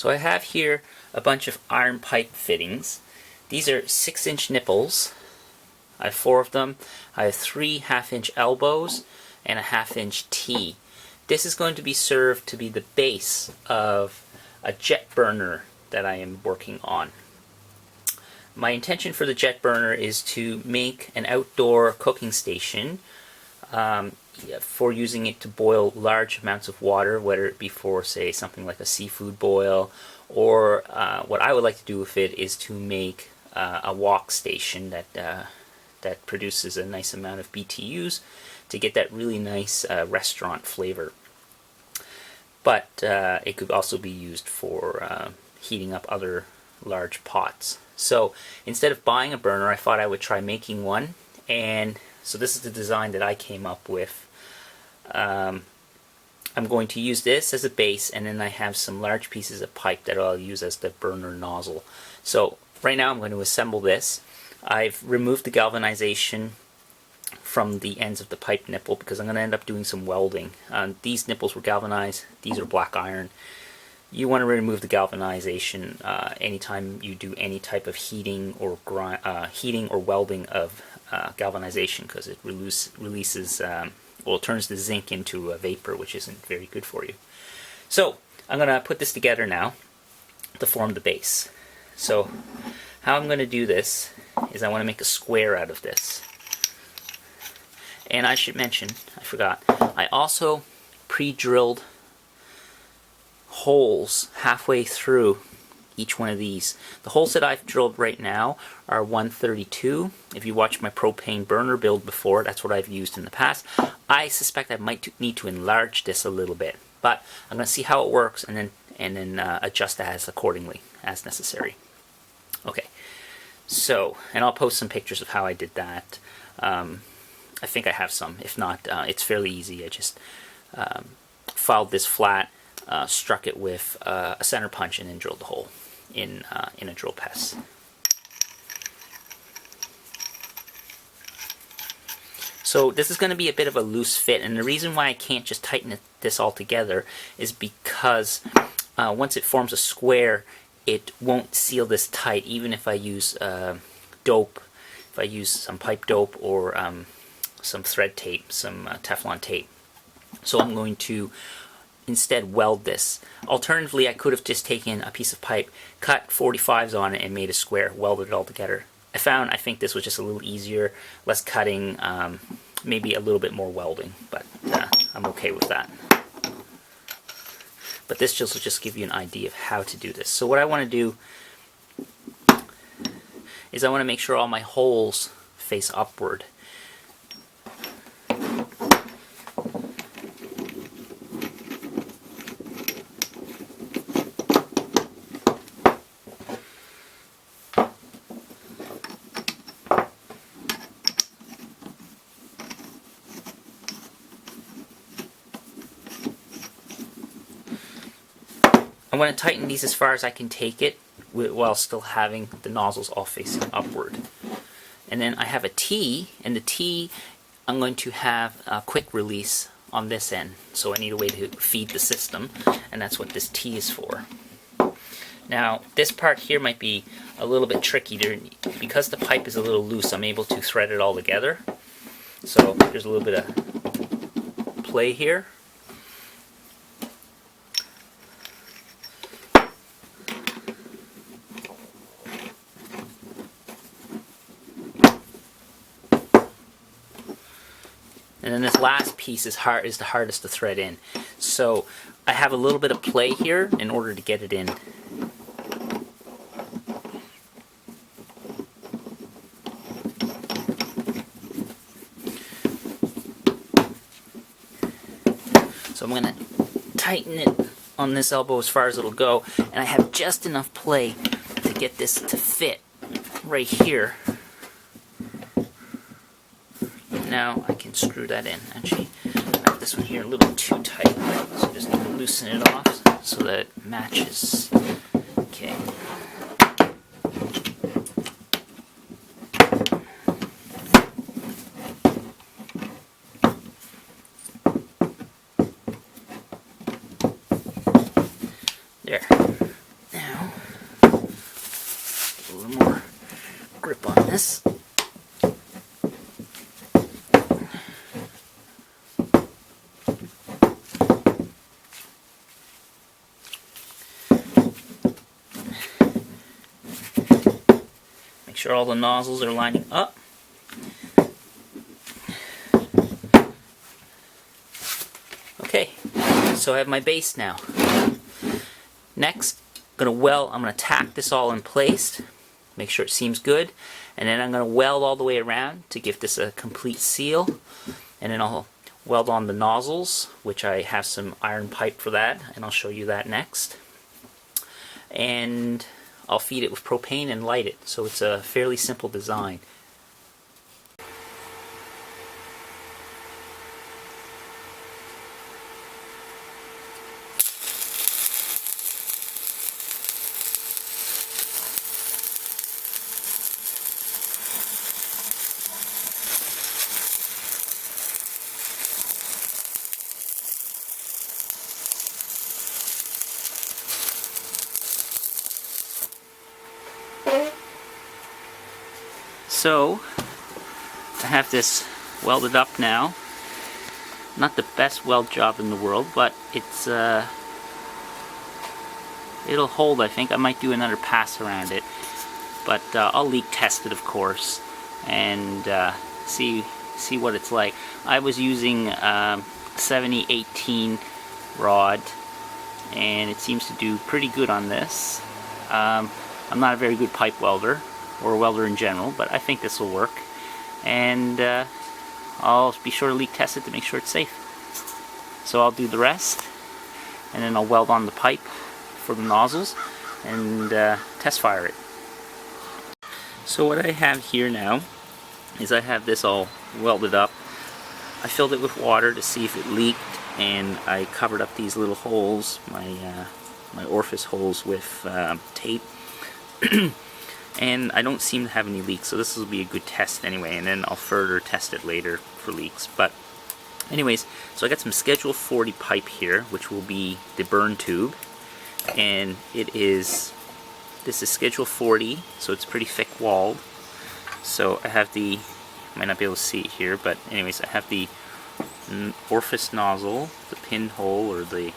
So I have here a bunch of iron pipe fittings. These are 6-inch nipples. I have 4 of them. I have 3 half-inch elbows and a half-inch T. This is going to be served to be the base of a jet burner that I am working on. My intention for the jet burner is to make an outdoor cooking station for using it to boil large amounts of water, whether it be for, say, something like a seafood boil, or what I would like to do with it is to make a wok station that produces a nice amount of BTUs to get that really nice restaurant flavor. But it could also be used for heating up other large pots. So instead of buying a burner, I thought I would try making one, and so this is the design that I came up with. I'm going to use this as a base, and then I have some large pieces of pipe that I'll use as the burner nozzle. So right now I'm going to assemble this. I've removed the galvanization from the ends of the pipe nipple because I'm going to end up doing some welding. These nipples were galvanized, these are black iron. You want to remove the galvanization anytime you do any type of heating or welding of galvanization, because it releases, well, it turns the zinc into a vapor, which isn't very good for you. So I'm going to put this together now to form the base. So how I'm going to do this is I want to make a square out of this. And I should mention, I forgot, I also pre-drilled holes halfway through each one of these. The holes that I've drilled right now are 132. If you watched my propane burner build before, that's what I've used in the past. I suspect I might need to enlarge this a little bit, but I'm going to see how it works and then adjust as accordingly as necessary. Okay, so, and I'll post some pictures of how I did that. I think I have some. If not, it's fairly easy. I just filed this flat, struck it with a center punch, and then drilled the hole in a drill press. So this is going to be a bit of a loose fit, and the reason why I can't just tighten this all together is because once it forms a square, it won't seal this tight, even if I use dope, if I use some pipe dope or some thread tape, some Teflon tape. So I'm going to instead weld this. Alternatively, I could have just taken a piece of pipe, cut 45s on it, and made a square, welded it all together. I think this was just a little easier, less cutting, maybe a little bit more welding, but I'm okay with that. But this will just give you an idea of how to do this. So what I want to do is I want to make sure all my holes face upward. I want to tighten these as far as I can take it while still having the nozzles all facing upward. And then I have a T, and the T I'm going to have a quick release on this end. So I need a way to feed the system, and that's what this T is for. Now this part here might be a little bit tricky. Because the pipe is a little loose, I'm able to thread it all together. So there's a little bit of play here. And then this last piece is the hardest to thread in. So I have a little bit of play here in order to get it in. So I'm going to tighten it on this elbow as far as it'll go, and I have just enough play to get this to fit right here. Now I can screw that in. Actually, I have this one here a little too tight, so just need to loosen it off so that it matches. Okay. There. sure all the nozzles are lining up. Okay, so I have my base now. Next, I'm going to tack this all in place, make sure it seems good, and then I'm going to weld all the way around to give this a complete seal, and then I'll weld on the nozzles, which I have some iron pipe for that, and I'll show you that next. And I'll feed it with propane and light it, so it's a fairly simple design. So, I have this welded up now. Not the best weld job in the world, but it's it'll hold, I think. I might do another pass around it, but I'll leak test it, of course, and see what it's like. I was using 70-18 rod, and it seems to do pretty good on this. I'm not a very good pipe welder, or a welder in general, but I think this will work, and I'll be sure to leak test it to make sure it's safe. So I'll do the rest, and then I'll weld on the pipe for the nozzles and test fire it. So what I have here now is I have this all welded up. I filled it with water to see if it leaked, and I covered up these little holes, my orifice holes, with tape. And I don't seem to have any leaks, so this will be a good test anyway, and then I'll further test it later for leaks. But anyways, so I got some Schedule 40 pipe here, which will be the burn tube, and this is Schedule 40, so it's pretty thick walled. So I have the, might not be able to see it here, but anyways, I have the orifice nozzle, the pinhole, or the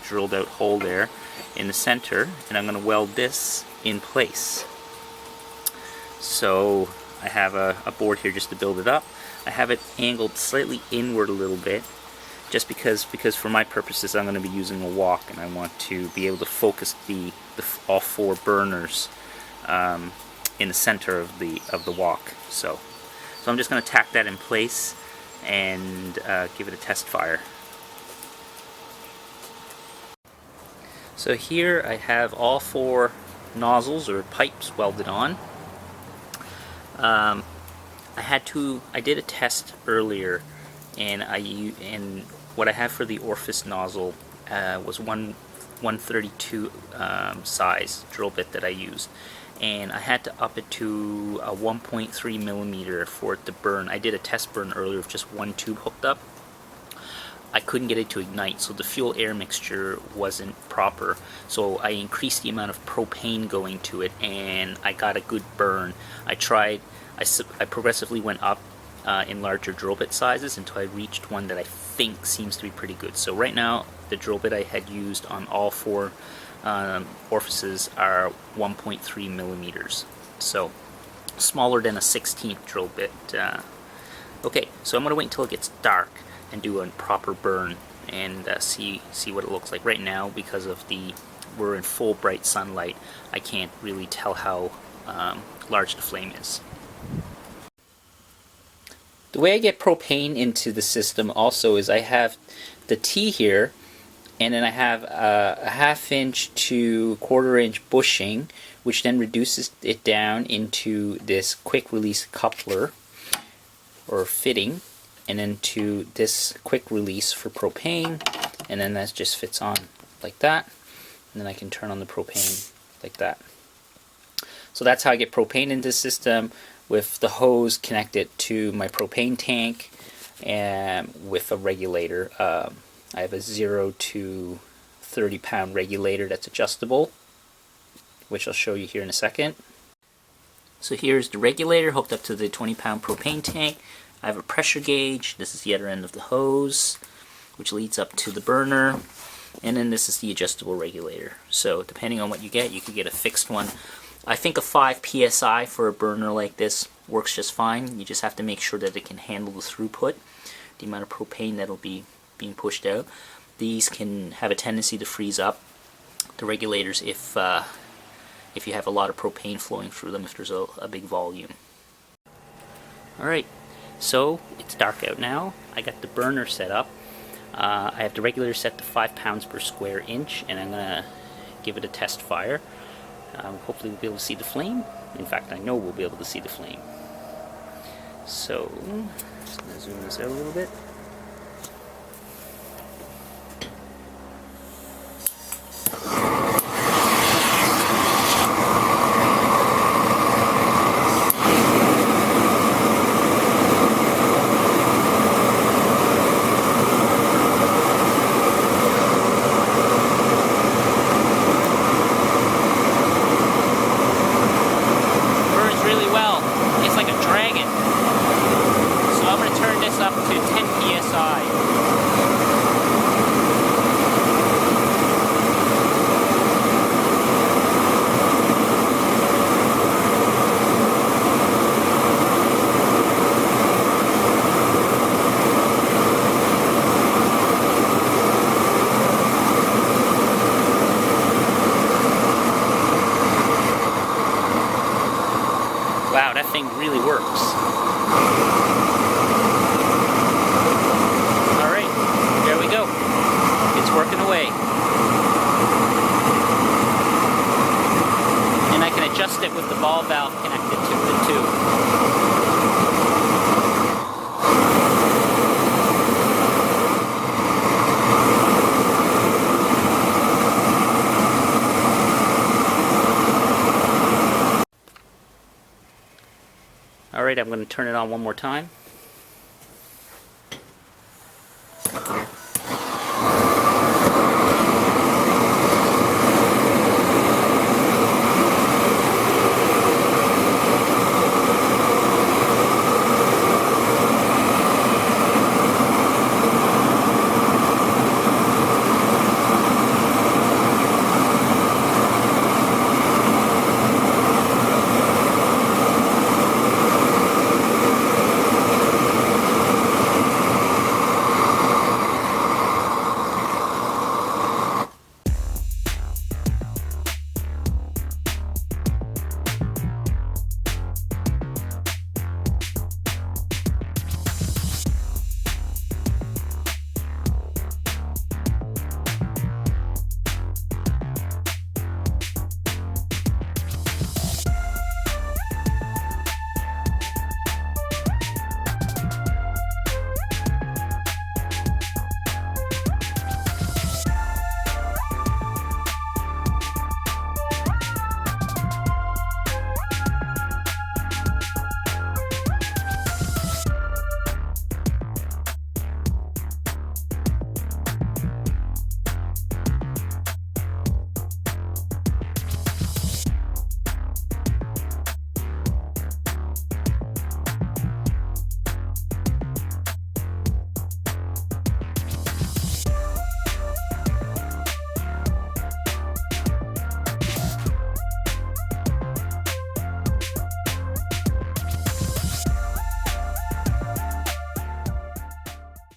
drilled out hole there in the center, and I'm going to weld this in place. So I have a board here just to build it up. I have it angled slightly inward a little bit, just because for my purposes I'm going to be using a wok, and I want to be able to focus all four burners in the center of the wok. So I'm just going to tack that in place and give it a test fire. So here I have all four nozzles or pipes welded on. I did a test earlier, and what I have for the orifice nozzle was 132 size drill bit that I used, and I had to up it to a 1.3 millimeter for it to burn. I did a test burn earlier with just one tube hooked up. I couldn't get it to ignite, so the fuel air mixture wasn't proper, so I increased the amount of propane going to it, and I got a good burn. I progressively went up in larger drill bit sizes until I reached one that I think seems to be pretty good. So right now the drill bit I had used on all four orifices are 1.3 millimeters, so smaller than a 16th drill bit. Okay, so I'm going to wait until it gets dark and do a proper burn and see what it looks like. Right now, because of we're in full bright sunlight, I can't really tell how large the flame is. The way I get propane into the system also is I have the T here, and then I have a 1/2 inch to 1/4 inch bushing, which then reduces it down into this quick release coupler or fitting, and then to this quick release for propane, and then that just fits on like that, and then I can turn on the propane like that. So that's how I get propane into the system, with the hose connected to my propane tank and with a regulator. I have a 0 to 30 pound regulator that's adjustable, which I'll show you here in a second. So here's the regulator hooked up to the 20-pound propane tank. I have a pressure gauge. This is the other end of the hose, which leads up to the burner. And then this is the adjustable regulator. So depending on what you get, you could get a fixed one I think a 5 psi for a burner like this works just fine. You just have to make sure that it can handle the throughput, the amount of propane that'll be being pushed out. These can have a tendency to freeze up, the regulators, if you have a lot of propane flowing through them, if there's a big volume. Alright, so it's dark out now. I got the burner set up. I have the regulator set to 5 pounds per square inch, and I'm going to give it a test fire. Hopefully we'll be able to see the flame. In fact, I know we'll be able to see the flame. So, just going to zoom this out a little bit. Up to 10 psi. Wow, that thing really works. Working away. And I can adjust it with the ball valve connected to the tube. Alright, I'm going to turn it on one more time.